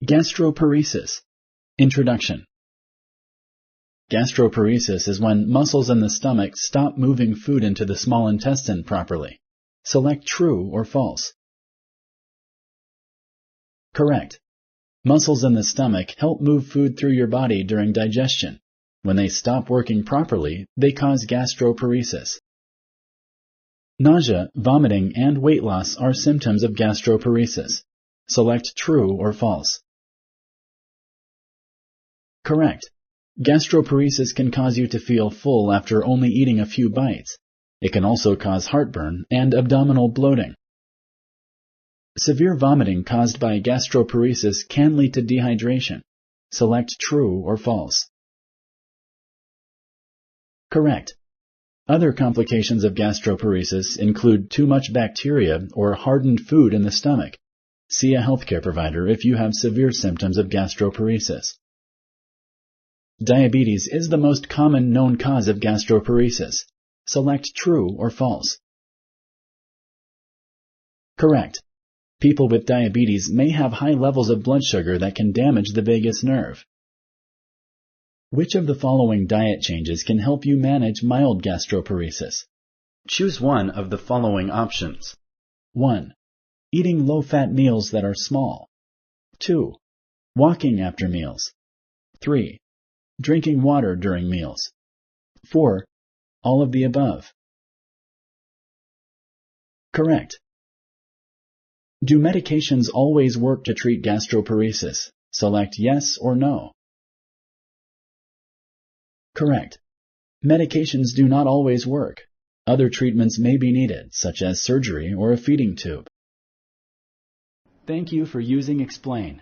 Gastroparesis. Introduction. Gastroparesis is when muscles in the stomach stop moving food into the small intestine properly. Select true or false. Correct. Muscles in the stomach help move food through your body during digestion. When they stop working properly, they cause gastroparesis. Nausea, vomiting, and weight loss are symptoms of gastroparesis. Select true or false. Correct. Gastroparesis can cause you to feel full after only eating a few bites. It can also cause heartburn and abdominal bloating. Severe vomiting caused by gastroparesis can lead to dehydration. Select true or false. Correct. Other complications of gastroparesis include too much bacteria or hardened food in the stomach. See a healthcare provider if you have severe symptoms of gastroparesis. Diabetes is the most common known cause of gastroparesis. Select true or false. Correct. People with diabetes may have high levels of blood sugar that can damage the vagus nerve. Which of the following diet changes can help you manage mild gastroparesis? Choose one of the following options. 1. Eating low-fat meals that are small. 2. Walking after meals. 3. Drinking water during meals. 4. All of the above. Correct. Do medications always work to treat gastroparesis? Select yes or no. Correct. Medications do not always work. Other treatments may be needed, such as surgery or a feeding tube. Thank you for using Explain.